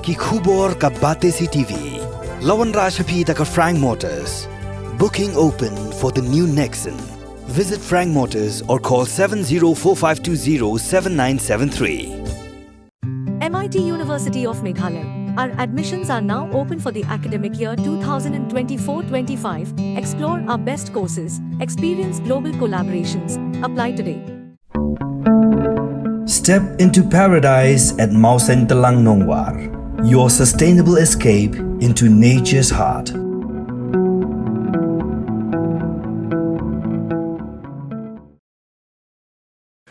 ki khubor ka bate CTV. Lawan Rashapi taka Frank Motors. Booking open for the new Nexon. Visit Frank Motors or call 7045207973. MIT University of Meghalaya. Our admissions are now open for the academic year 2024-25. Explore our best courses, experience global collaborations. Apply today. Step into paradise at Mausen Telang Nongwar. Your sustainable escape into nature's heart.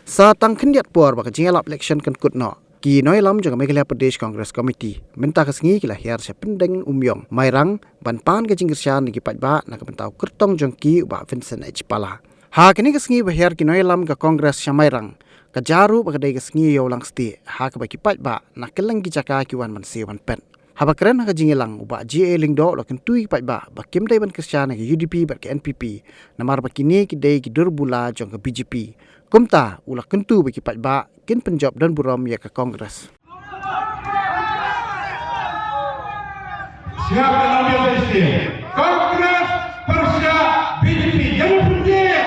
Satang kendiat puar baka jingalap election kan kutno. Ki noi lam jang Meghalaya Pradesh Congress Committee minta kesengi kila hiar se pendeng umyong mairang ban pan ke jingirsian ni kipat ba nak mentau kertong jong ki ba Vincent H Pala. Ha kini kesengi ba hiar ki noi lam ka Congress Syamairang ka jaru ba kedai kesengi yo lang sti ha ka ba kipat ba nak keleng ki jaka ki wan man se wan pet. Ha ba keren ha jingilang ba GA lingdo lo kentui kipat ba kim dai ban kersian ke UDP ba ke NPP namar ba kini ki dai ki durbula jong ke BJP. Kumta ulah kentu bagi kipat ba kin penjawab dan buram ya ke Kongres. Siap dalam biasa Kongres Persia BJP yang punya.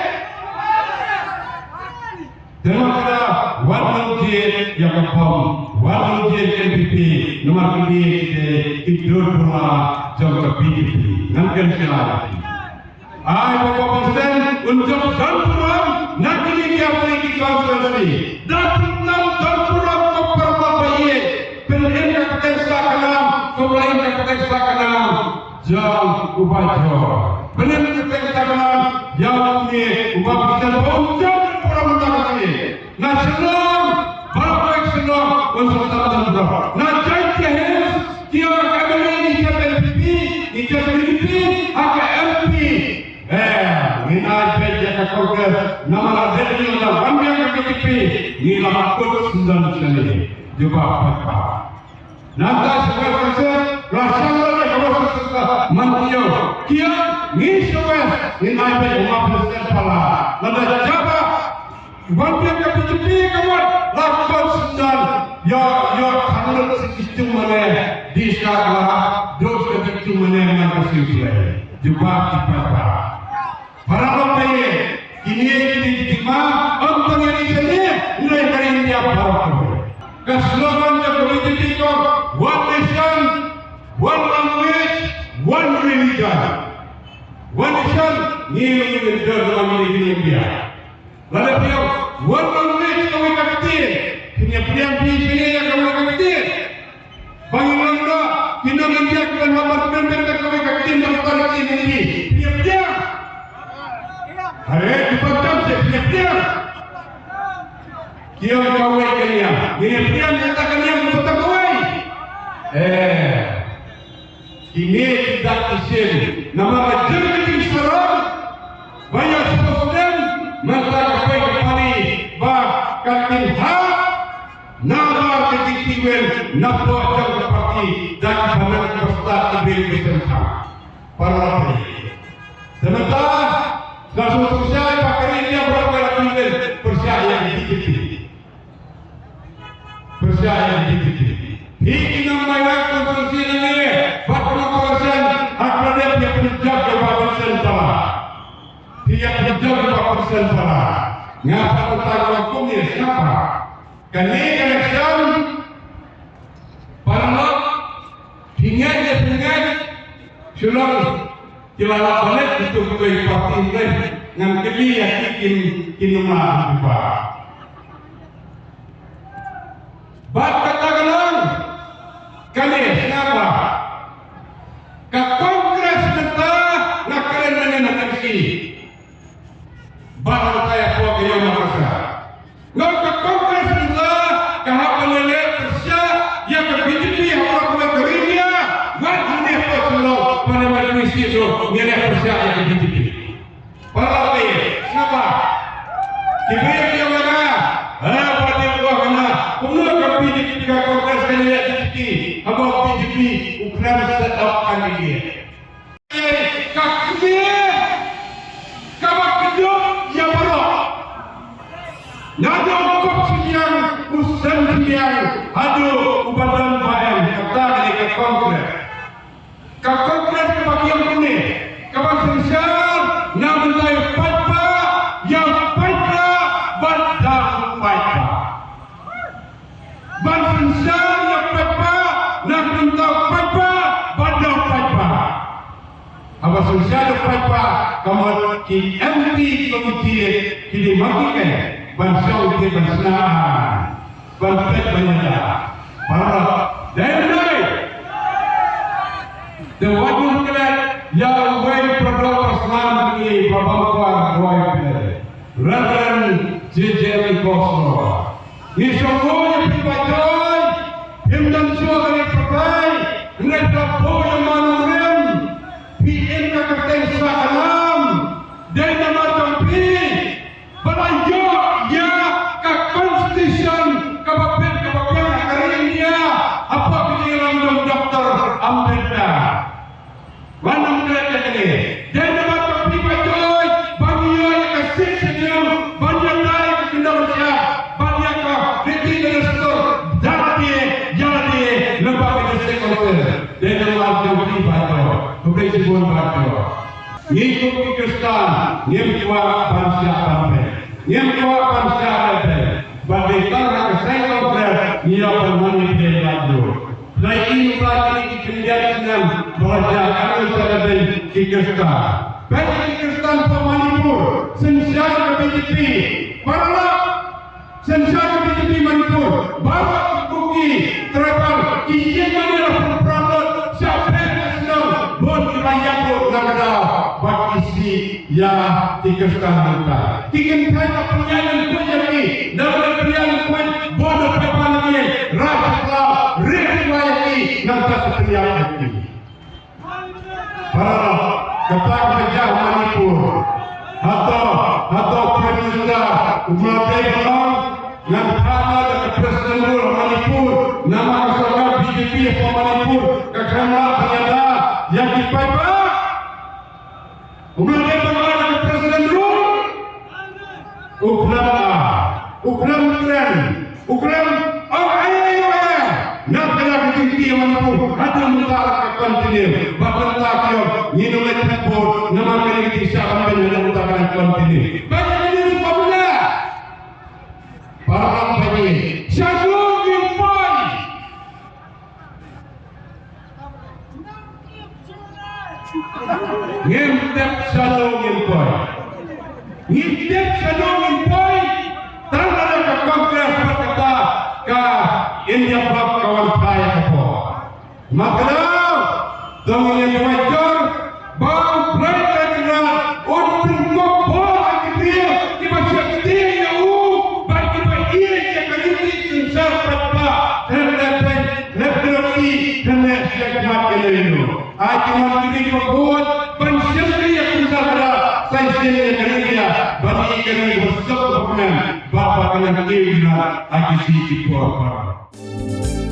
Demokrat warna jet yang kepom warna jet NPP nomor 2 tidur pula jangka BJP nantikan siapa. Bapak Presiden untuk dan buram nanti dia memiliki konferensi. Dapat dan buram kepercayaan pilihan kekesah kenam, kembali kekesah kenam, jam ubajo. Pilihan kekesah kenam, yang ini ubah Presiden untuk buram menangani. Nasional, bapak nasional untuk dan buram. Najai kehis, dia akan ini NPP, ini NPP, akan MP. Minat kerja Kongres nama dari yang banyak KTP ni lamakut sundan seni juga apa nanti sebagai persen rasional kalau mantiu kia ni sebagai minat kerja persen pala nanti siapa banyak KTP kawan lamakut sundan ya kanal sekitu mana di sekolah dos sekitu mana yang kasih juga apa para pemain ini diterima untuk yang ini mulai dari India para ke slogan yang BJP itu one nation, one language, one religion. One nation ini dalam India. Lalu dia one language kami katakan penyampian di sini yang kami katakan. Bagaimana kita menjaga hambatan mereka kami katakan dalam tanah ini. Dia Hari dipandang sebenarnya kia kawai kalian dia nyatakan yang betul kawai ini tidak isin nama jadi serang banyak presiden masa kawai kembali bah katin ha nama kejiwen nafsu jam seperti dan badan peserta ibil beserta para sementara lalu percaya pakai ini yang berapa lagi percaya di BJP. Percaya di BJP. Ini namanya konstitusi ini. Bagaimana persen akan dia penjab berapa persen salah. Dia penjab berapa persen salah. Ngapa tentang hukumnya siapa? Kini election para hingga sudah kilala balik itu sebagai parti lain yang kini yakin kinumah juga. Bat katakan kali kenapa? Ke Kongres kita nak kalian mana nak kasih? Baru saya buat yang maksa. Nak ke Kongres kita kahapun lele Persia yang ke BJP orang kuat Korea. Wat ini apa selalu pada manusia itu milik Persia yang ke BJP. Para kenapa? Kita yang mana? Parti buah mana? Kemudian ke BJP ke Kongres kali ya BJP. Apa BJP Ukraina set up kali dia. Kaknya, kawan kedua yang baru. Nada kok siang, usan siang, aduh ubadan bayan kata Apa sosial apa kamu ki MP komiti ki dimakikan bansau ke bansaan bantet banyak para dan the one kelat yang way produk Islam ini babak roy Reverend JJ Kosro ni semua dipakai himdan semua kali pakai mereka boleh manurem PM kakak salam dan nama tampi belanja ya ke constitution kabapen hari ini apa penjelasan dalam daftar Amerika wanam kerja ini dan nama tampi pakai bagi yang kasih senyum banyak lagi ke Indonesia banyak ke retail store jadi lembaga sekolah dan nama tampi pakai Tugas pun baca. Ngikut Pakistan, nyemtua bangsa Partai, nyemtua bangsa Partai. Bagaikan saya konkret, ia bermani berlaku. Lagi lagi kemudian belajar kami sedang Pakistan. Bagi Pakistan Manipur, senjata BJP, para senjata BJP Manipur, bawa kuki terapar, izin mana perang siapa rakyat negara bakisi ya Pakistan kita. Tikin kaya penyanyi kunjungi dan penyanyi kun bodoh pepangi rakyatlah riwayat nanti penyanyi. Para kepada kerja Manipur atau pemerintah umat Islam yang ada di Presiden Manipur nama kesabaran BJP Manipur kerana penyada yang dipakai umat Islam Presiden Ukraina nak kena berhenti Manipur ada mentara kontinu bahkan takyo nyinulet tempur nama kena disahkan dengan mentara kontinu banyak ini sebabnya para banyak syarul impai ngintip syarul impai tangan ke kongres berkata ke India bab kawan saya apa maka dengan yang wajar bang mereka dengan untuk kobol dia di macam dia yang bagi yang kali sensor pada lebih dan segala itu akhirnya ini kobol pensyari yang sensor saya sendiri dia bagi kami bersama bapak kena kira lagi sedikit kuat.